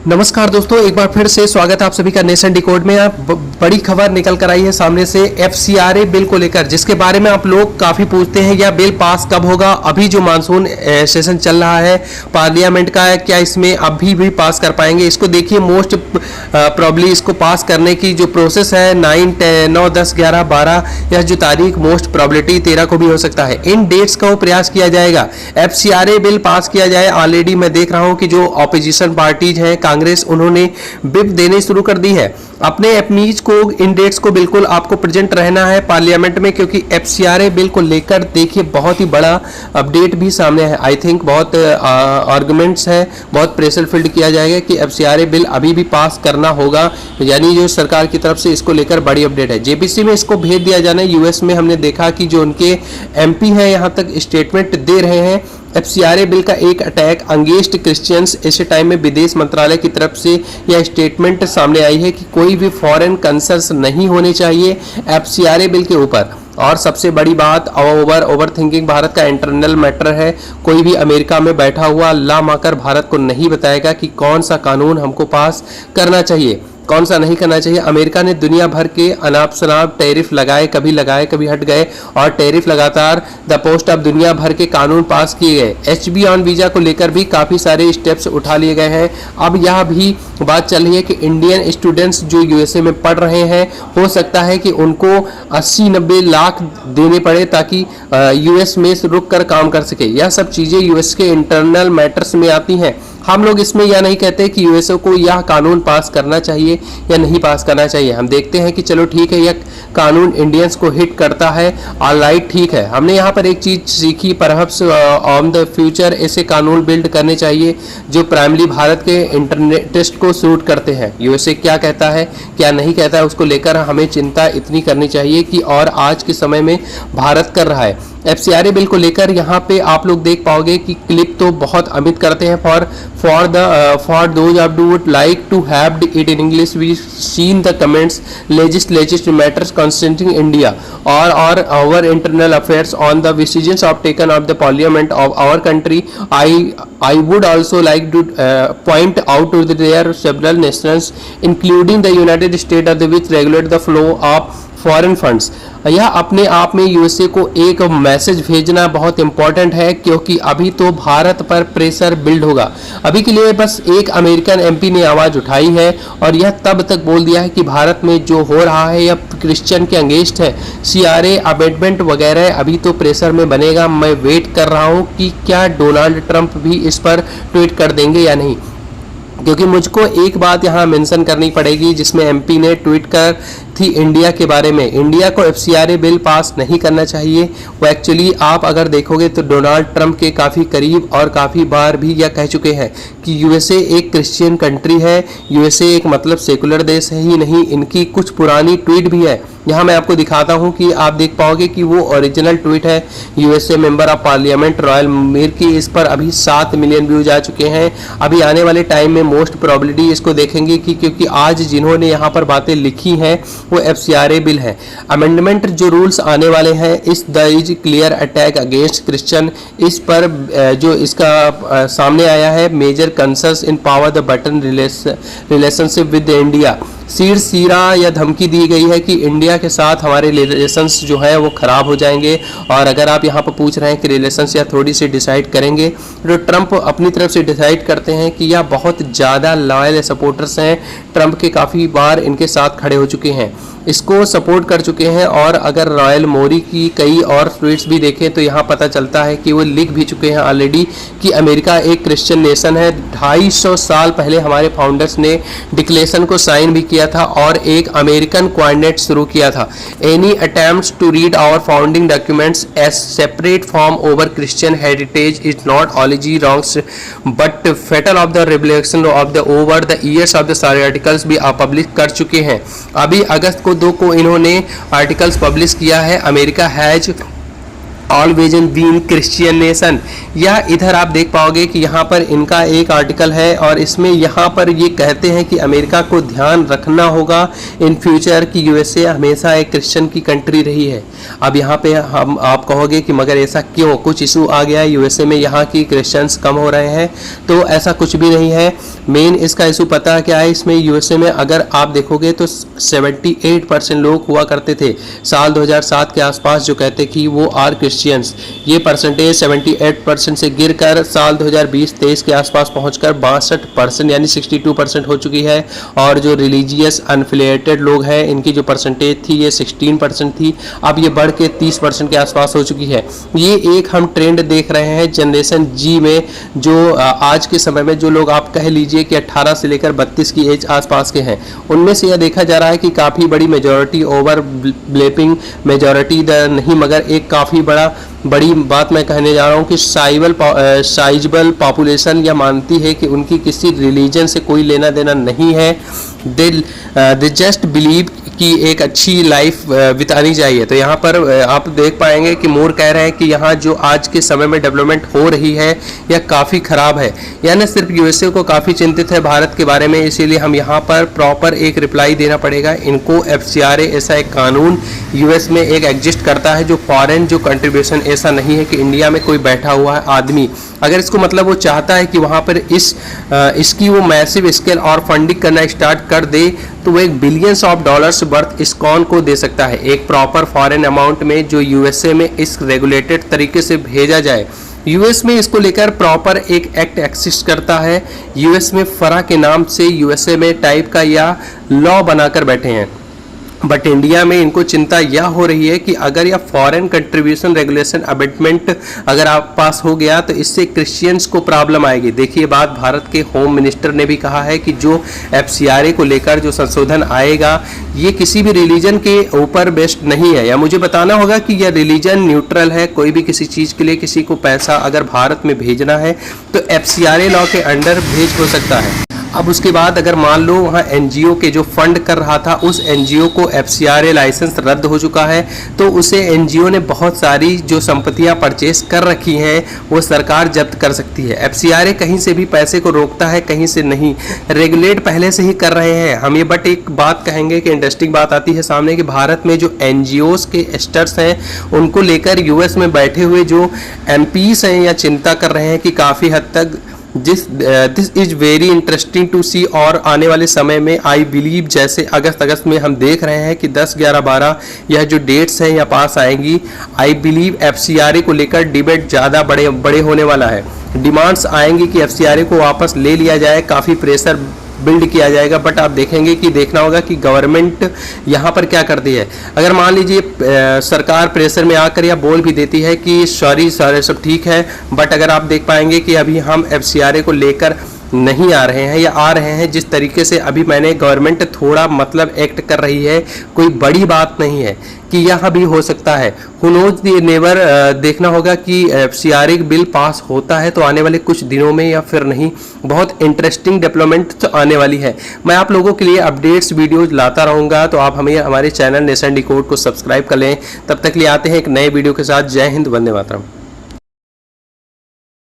नमस्कार दोस्तों, एक बार फिर से स्वागत है आप सभी का नेशन डिकोड में। आप बड़ी खबर निकल कर आई है सामने से FCRA बिल को लेकर, जिसके बारे में आप लोग काफ़ी पूछते हैं यह बिल पास कब होगा। अभी जो मानसून सेशन चल रहा है पार्लियामेंट का, क्या इसमें अभी भी पास कर पाएंगे? इसको देखिए, मोस्ट प्रॉब्ली इसको पास करने की जो प्रोसेस है 9, 10, 11, 12 यह जो तारीख मोस्ट प्रॉबिलिटी 13 को भी हो सकता है। इन डेट्स का वो प्रयास किया जाएगा, FCRA बिल पास किया जाए। ऑलरेडी मैं देख रहा हूँ कि जो ऑपोजिशन पार्टीज हैं, कांग्रेस, उन्होंने विप देने शुरू कर दी है। अपने एपनीज को, इन डेट्स को बिल्कुल आपको प्रेजेंट रहना है पार्लियामेंट में, क्योंकि FCRA बिल को लेकर देखिए बहुत ही बड़ा अपडेट भी सामने है। आई थिंक बहुत आर्गुमेंट्स है, बहुत प्रेशर फील्ड किया जाएगा कि FCRA बिल अभी भी पास करना होगा, यानी जो सरकार की तरफ से इसको लेकर बड़ी अपडेट है। JPC में इसको भेज दिया जाना है। US में हमने देखा कि जो उनके MP हैं यहाँ तक स्टेटमेंट दे रहे हैं FCRA बिल का एक अटैक अगेंस्ट क्रिश्चियंस। ऐसे टाइम में विदेश मंत्रालय की तरफ से यह स्टेटमेंट सामने आई है कि कोई भी फॉरेन कंसर्न्स नहीं होने चाहिए FCRA बिल के ऊपर। और सबसे बड़ी बात, ओवर थिंकिंग भारत का इंटरनल मैटर है। कोई भी अमेरिका में बैठा हुआ ला माकर भारत को नहीं बताएगा कि कौन सा कानून हमको पास करना चाहिए, कौन सा नहीं करना चाहिए। अमेरिका ने दुनिया भर के अनाप शनाप टैरिफ लगाए, कभी हट गए, और टैरिफ लगातार द पोस्ट ऑफ दुनिया भर के कानून पास किए गए। HB ऑन वीजा को लेकर भी काफ़ी सारे स्टेप्स उठा लिए गए हैं। अब यह भी बात चल रही है कि इंडियन स्टूडेंट्स जो USA में पढ़ रहे हैं, हो सकता है कि उनको 80-90 लाख देने पड़े ताकि US में रुक कर काम कर सके। यह सब चीज़ें US के इंटरनल मैटर्स में आती हैं। हम लोग इसमें यह नहीं कहते कि USA को यह कानून पास करना चाहिए या नहीं पास करना चाहिए। हम देखते हैं कि चलो ठीक है, यह कानून इंडियंस को हिट करता है, ऑलराइट, ठीक है। हमने यहाँ पर एक चीज़ सीखी, परहप्स ऑन द फ्यूचर ऐसे कानून बिल्ड करने चाहिए जो प्राइमरी भारत के इंटरेस्ट को सूट करते हैं। USA क्या कहता है क्या नहीं कहता है, उसको लेकर हमें चिंता इतनी करनी चाहिए कि और आज के समय में भारत कर रहा है। FCRA बिल को लेकर यहाँ पे आप लोग देख पाओगे कि क्लिप तो बहुत अमित करते हैं। For those of do would like to have it in English, we seen the comments legislative matters concerning India और our internal affairs on the decisions of taken of the parliament of our country. I would also like to point out to there several nations, including the United States, which regulate the flow of foreign funds. यह अपने आप में USA को एक message भेजना बहुत important है, क्योंकि अभी तो भारत पर प्रेशर बिल्ड होगा। अभी के लिए बस एक अमेरिकन MP ने आवाज़ उठाई है और यह तब तक बोल दिया है कि भारत में जो हो रहा है यह क्रिश्चियन के अगेंस्ट है। CRA अमेंडमेंट वगैरह अभी तो प्रेशर में बनेगा। मैं वेट कर रहा हूँ कि क्या डोनाल्ड ट्रंप भी इस पर ट्वीट कर देंगे या नहीं, क्योंकि मुझको एक बात यहाँ मेंशन करनी पड़ेगी जिसमें MP ने ट्वीट कर थी इंडिया के बारे में। इंडिया को FCRA बिल पास नहीं करना चाहिए। वो एक्चुअली आप अगर देखोगे तो डोनाल्ड ट्रंप के काफ़ी करीब और काफ़ी बार भी यह कह चुके हैं कि USA एक क्रिश्चियन कंट्री है, USA एक मतलब सेकुलर देश है ही नहीं। इनकी कुछ पुरानी ट्वीट भी है, यहाँ मैं आपको दिखाता हूँ कि आप देख पाओगे कि वो ओरिजिनल ट्वीट है USA member of parliament royal Mir की। इस पर अभी 7 मिलियन व्यूज आ चुके हैं। अभी आने वाले टाइम में मोस्ट प्रोबेबिलिटी इसको देखेंगे कि क्योंकि आज जिन्होंने यहाँ पर बातें लिखी हैं वो FCRA बिल है। अमेंडमेंट जो रूल्स आने वाले हैं, इस the is clear attack against Christian, इस पर जो इसका सामने आया है major concerns in power the button relationship with India. सीरा या धमकी दी गई है कि इंडिया के साथ हमारे रिलेशंस जो है वो ख़राब हो जाएंगे। और अगर आप यहाँ पर पूछ रहे हैं कि रिलेशंस या थोड़ी सी डिसाइड करेंगे, तो ट्रंप अपनी तरफ से डिसाइड करते हैं कि यह बहुत ज़्यादा लॉयल सपोर्टर्स हैं ट्रंप के, काफ़ी बार इनके साथ खड़े हो चुके हैं, इसको सपोर्ट कर चुके हैं। और अगर रॉयल मोरी की कई और ट्वीट्स भी देखें तो यहाँ पता चलता है कि वो लिख भी चुके हैं ऑलरेडी कि अमेरिका एक क्रिश्चियन नेशन है। 250 साल पहले हमारे फाउंडर्स ने डिक्लेरेशन को साइन भी किया था और एक अमेरिकन कोऑर्डिनेट शुरू किया था। Any attempts to read our founding documents as separate from over Christian heritage is not only wrongs but fatal of the revelation of the over the years of the सारे articles भी publish कर चुके हैं। अभी अगस्त को 2 को इन्होंने articles publish किया है। America has always been Christian nation. या इधर आप देख पाओगे कि यहाँ पर इनका एक आर्टिकल है और इसमें यहाँ पर ये कहते हैं कि अमेरिका को ध्यान रखना होगा इन फ्यूचर कि यूएसए हमेशा एक क्रिश्चियन की कंट्री रही है। अब यहाँ पे हम आप कहोगे कि मगर ऐसा क्यों, कुछ इशू आ गया है यूएसए में, यहाँ की क्रिश्चियंस कम हो रहे हैं? तो ऐसा कुछ भी नहीं है। मेन इसका इशू पता क्या है, इसमें यूएसए में अगर आप देखोगे तो 78% लोग हुआ करते थे साल 2007 के आसपास जो कहते कि वो आर क्रिश्चियंस। ये परसेंटेज 78% से गिरकर साल 2020-23 के आसपास पहुंचकर 62% यानी 62% हो चुकी है। और जो रिलीजियस अनफिलिएटेड लोग हैं इनकी जो परसेंटेज थी ये 16% थी, अब ये बढ़ के 30% के आसपास हो चुकी है। ये एक हम ट्रेंड देख रहे हैं जनरेशन जी में, जो आज के समय में जो लोग आप कह लीजिए कि 18 से लेकर 32 की एज आसपास के हैं, उनमें से यह देखा जा रहा है कि काफ़ी बड़ी मेजॉरिटी, ओवर ब्लेपिंग मेजॉरिटी नहीं मगर एक काफ़ी बड़ी बात मैं कहने जा रहा हूँ कि साइजेबल पॉपुलेशन यह मानती है कि उनकी किसी रिलीजन से कोई लेना देना नहीं है। दे जस्ट बिलीव कि एक अच्छी लाइफ बितानी चाहिए। तो यहाँ पर आप देख पाएंगे कि मोर कह रहे हैं कि यहाँ जो आज के समय में डेवलपमेंट हो रही है यह काफ़ी ख़राब है। यानी सिर्फ यूएसए को काफ़ी चिंतित है भारत के बारे में, इसीलिए हम यहाँ पर प्रॉपर एक रिप्लाई देना पड़ेगा इनको। FCRA ऐसा एक कानून यूएस में एक एग्जिस्ट करता है जो फॉरेन जो कंट्रीब्यूशन, ऐसा नहीं है कि इंडिया में कोई बैठा हुआ है आदमी, अगर इसको मतलब वो चाहता है कि वहाँ पर इसकी वो मैसिव स्केल और फंडिंग करना स्टार्ट कर दे तो वो $1 बिलियन वर्थ इस्कॉन को दे सकता है एक प्रॉपर फॉरेन अमाउंट में, जो यूएसए में इस रेगुलेटेड तरीके से भेजा जाए। यूएस में इसको लेकर प्रॉपर एक एक्ट एग्जिस्ट करता है। यूएस में फरा के नाम से यूएसए में टाइप का या लॉ बनाकर बैठे हैं। बट इंडिया में इनको चिंता यह हो रही है कि अगर यह फॉरेन कंट्रीब्यूशन रेगुलेशन अमेंडमेंट अगर आप पास हो गया तो इससे क्रिश्चियंस को प्रॉब्लम आएगी। देखिए बात भारत के होम मिनिस्टर ने भी कहा है कि जो FCRA को लेकर जो संशोधन आएगा ये किसी भी रिलीजन के ऊपर बेस्ड नहीं है, या मुझे बताना होगा कि यह रिलीजन न्यूट्रल है। कोई भी किसी चीज़ के लिए किसी को पैसा अगर भारत में भेजना है तो FCRA लॉ के अंडर भेज हो सकता है। अब उसके बाद अगर मान लो वहाँ NGO के जो फंड कर रहा था उस NGO को FCRA लाइसेंस रद्द हो चुका है, तो उसे NGO ने बहुत सारी जो संपत्तियाँ परचेस कर रखी हैं वो सरकार जब्त कर सकती है। FCRA कहीं से भी पैसे को रोकता है, कहीं से नहीं, रेगुलेट पहले से ही कर रहे हैं हम ये। बट एक बात कहेंगे कि इंटरेस्टिंग बात आती है सामने कि भारत में जो NGOs के स्टर्स हैं उनको लेकर US में बैठे हुए जो MPs हैं या चिंता कर रहे हैं कि काफ़ी हद तक this is very interesting to see. और आने वाले समय में आई बिलीव जैसे अगस्त में हम देख रहे हैं कि 10, 11, 12 यह जो डेट्स हैं या पास आएंगी, आई बिलीव FCRA को लेकर डिबेट ज़्यादा बड़े होने वाला है। डिमांड्स आएंगी कि FCRA को वापस ले लिया जाए, काफ़ी प्रेशर बिल्ड किया जाएगा। बट आप देखेंगे कि देखना होगा कि गवर्नमेंट यहाँ पर क्या करती है। अगर मान लीजिए सरकार प्रेशर में आकर या बोल भी देती है कि सॉरी सर सब ठीक है, बट अगर आप देख पाएंगे कि अभी हम FCRA को लेकर नहीं आ रहे हैं या आ रहे हैं जिस तरीके से अभी मैंने गवर्नमेंट थोड़ा मतलब एक्ट कर रही है, कोई बड़ी बात नहीं है कि यह भी हो सकता है। Who knows never. देखना होगा कि FCRA बिल पास होता है तो आने वाले कुछ दिनों में या फिर नहीं। बहुत इंटरेस्टिंग डेवलपमेंट तो आने वाली है। मैं आप लोगों के लिए अपडेट्स वीडियोज लाता रहूँगा, तो आप हमें हमारे चैनल नेशन डिकोड को सब्सक्राइब कर लें। तब तक लिए आते हैं एक नए वीडियो के साथ। जय हिंद, वंदे मातरम।